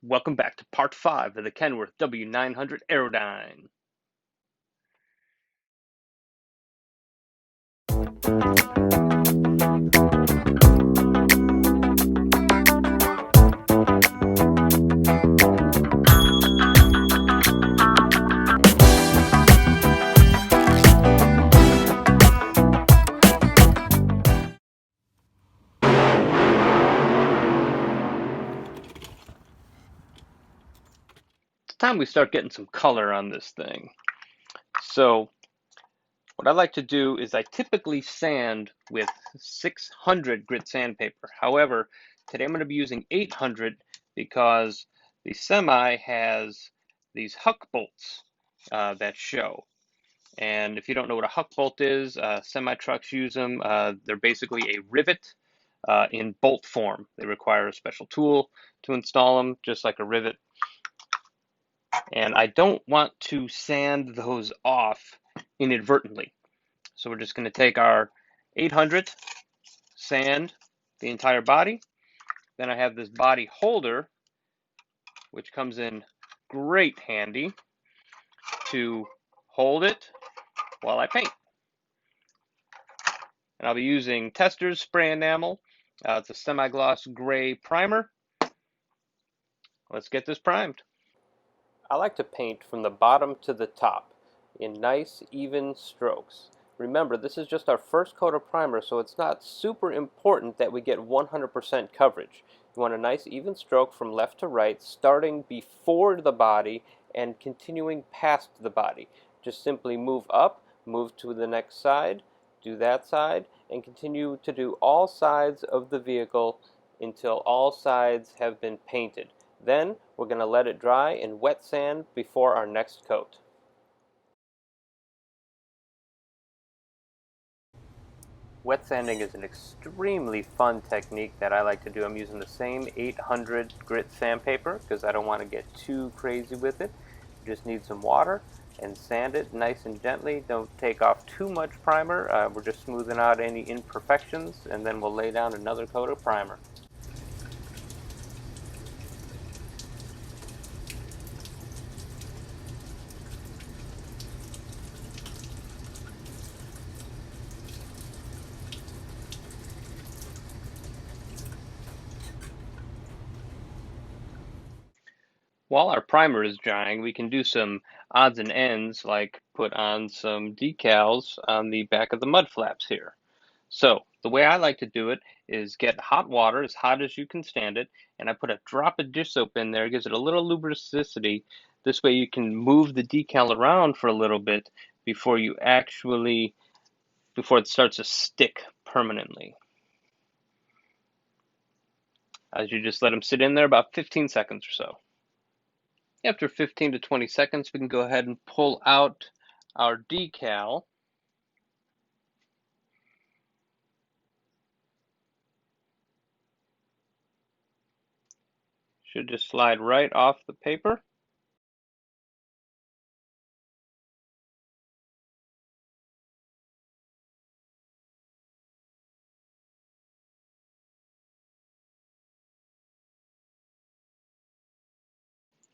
Welcome back to part 5 of the Kenworth W900 Aerodyne. It's time we start getting some color on this thing. So what I like to do is I typically sand with 600 grit sandpaper. However, today I'm going to be using 800 because the semi has these huck bolts that show. And if you don't know what a huck bolt is, semi trucks use them. They're basically a rivet in bolt form. They require a special tool to install them, just like a rivet. And I don't want to sand those off inadvertently. So we're just going to take our 800, sand the entire body. Then I have this body holder, which comes in great handy to hold it while I paint. And I'll be using Testors spray enamel. It's a semi-gloss gray primer. Let's get this primed. I like to paint from the bottom to the top in nice, even strokes. Remember, this is just our first coat of primer, so it's not super important that we get 100% coverage. You want a nice, even stroke from left to right, starting before the body and continuing past the body. Just simply move up, move to the next side, do that side, and continue to do all sides of the vehicle until all sides have been painted. Then we're going to let it dry in wet sand before our next coat. Wet sanding is an extremely fun technique that I like to do. I'm using the same 800 grit sandpaper because I don't want to get too crazy with it. You just need some water and sand it nice and gently. Don't take off too much primer. We're just smoothing out any imperfections, and then we'll lay down another coat of primer. While our primer is drying, we can do some odds and ends, like put on some decals on the back of the mud flaps here. So the way I like to do it is get hot water, as hot as you can stand it, and I put a drop of dish soap in there. It gives it a little lubricity. This way you can move the decal around for a little bit before before it starts to stick permanently. As you just let them sit in there about 15 seconds or so. After 15 to 20 seconds, we can go ahead and pull out our decal. Should just slide right off the paper.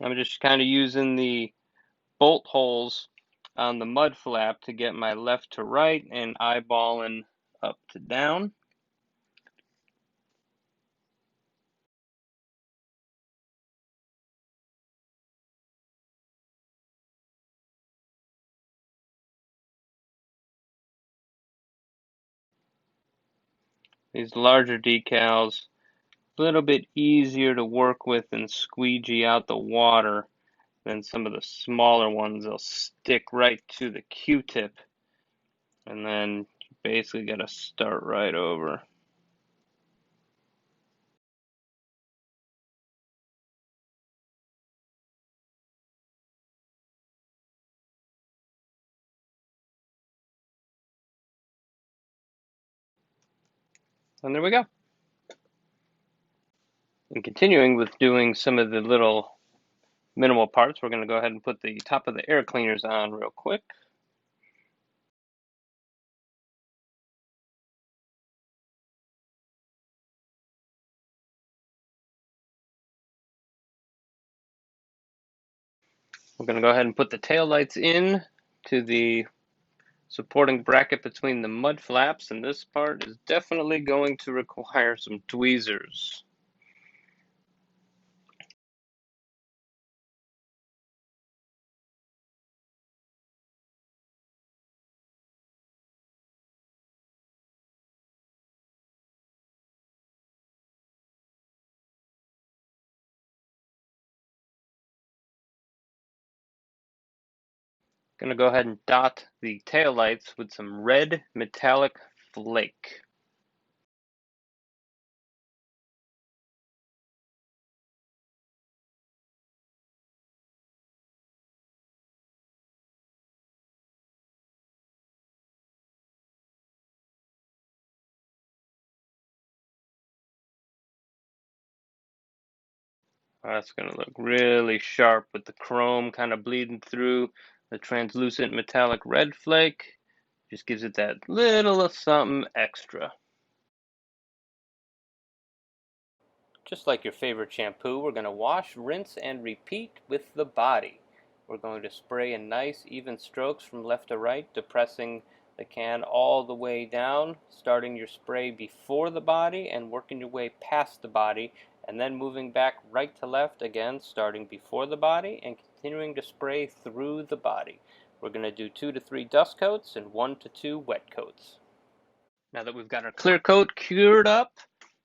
I'm just kind of using the bolt holes on the mud flap to get my left to right and eyeballing up to down. These larger decals, a little bit easier to work with and squeegee out the water than some of the smaller ones. They'll stick right to the Q-tip, and then you basically got to start right over. And there we go. And continuing with doing some of the little minimal parts, we're going to go ahead and put the top of the air cleaners on real quick. We're going to go ahead and put the tail lights in to the supporting bracket between the mud flaps, and this part is definitely going to require some tweezers. Going to go ahead and dot the tail lights with some red metallic flake. That's going to look really sharp with the chrome kind of bleeding through the translucent metallic red flake. Just gives it that little something extra. Just like your favorite shampoo, we're going to wash, rinse, and repeat with the body. We're going to spray in nice, even strokes from left to right, depressing the can all the way down, starting your spray before the body and working your way past the body, and then moving back right to left again, starting before the body and continuing to spray through the body. We're going to do 2 to 3 dust coats and 1 to 2 wet coats. Now that we've got our clear coat cured up,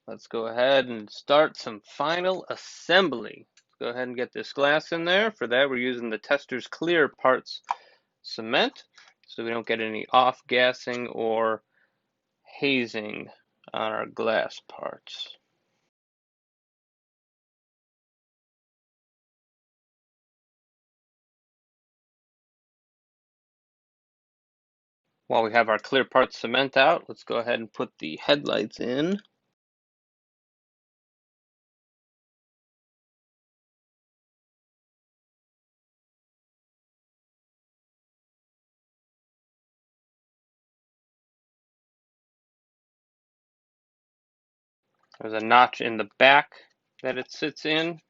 let's go ahead and start some final assembly. Let's go ahead and get this glass in there. For that, we're using the Tester's Clear Parts cement so we don't get any off-gassing or hazing on our glass parts. While we have our clear parts cement out, let's go ahead and put the headlights in. There's a notch in the back that it sits in,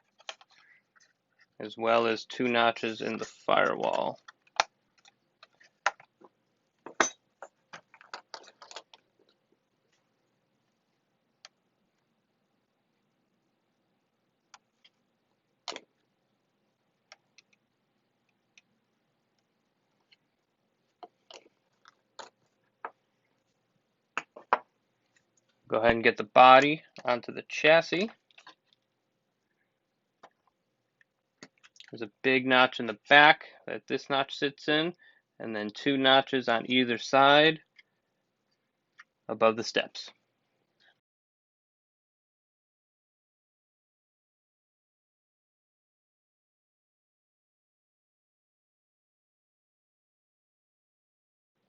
as well as 2 notches in the firewall. Go ahead and get the body onto the chassis. There's a big notch in the back that this notch sits in, and then 2 notches on either side above the steps.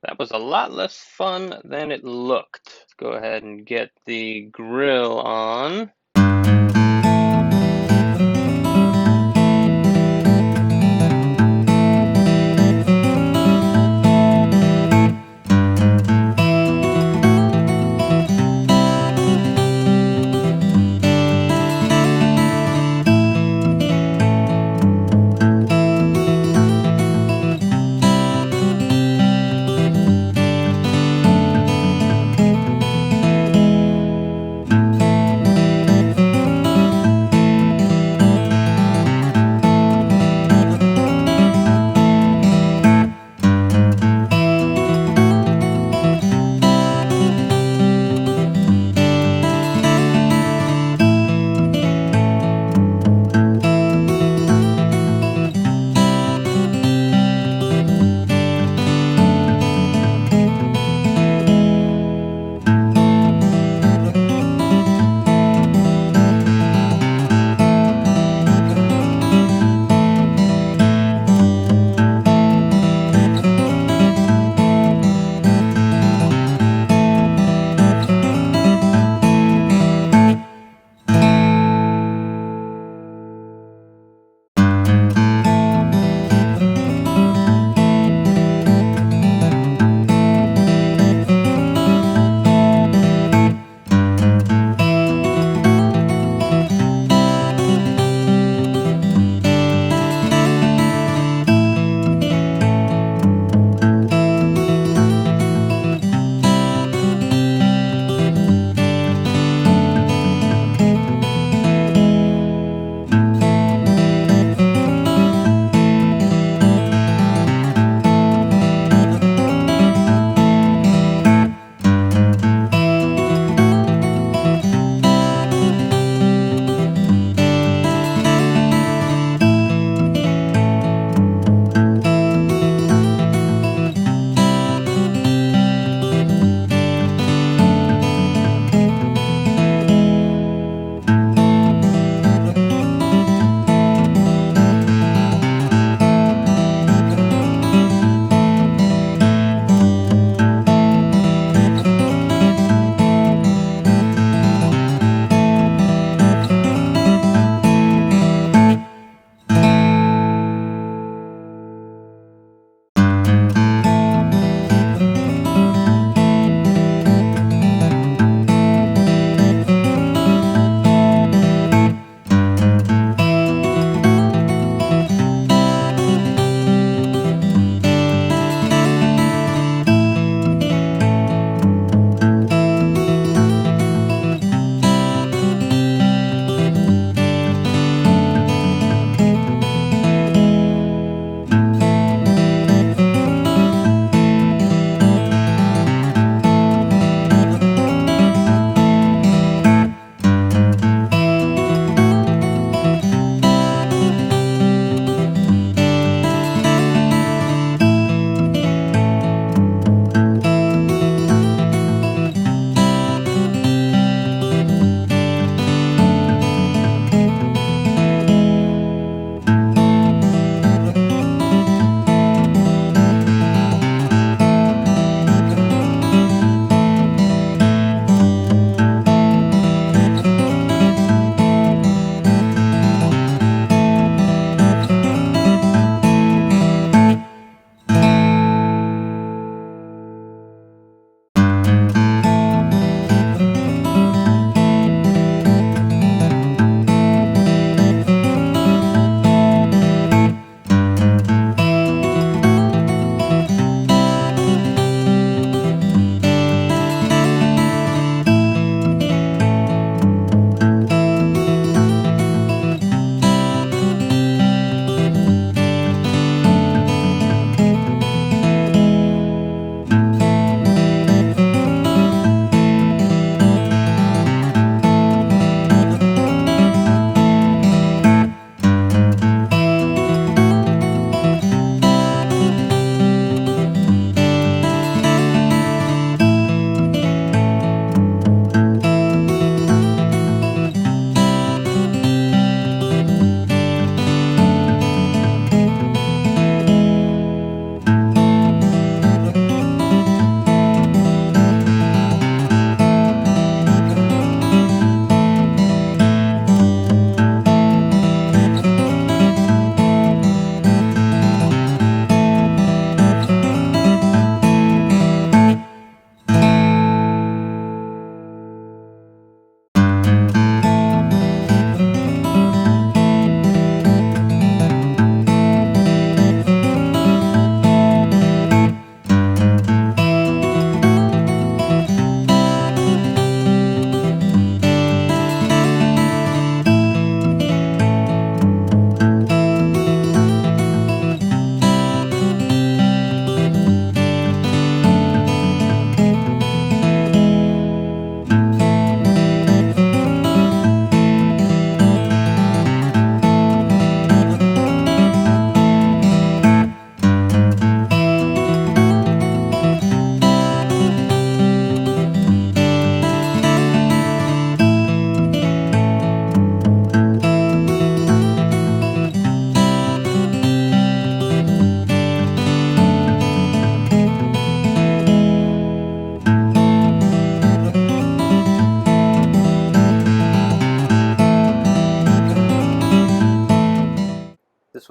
That was a lot less fun than it looked. Let's go ahead and get the grill on.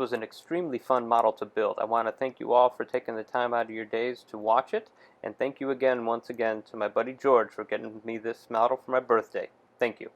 was an extremely fun model to build. I want to thank you all for taking the time out of your days to watch it, and thank you again, once again, to my buddy George for getting me this model for my birthday. Thank you.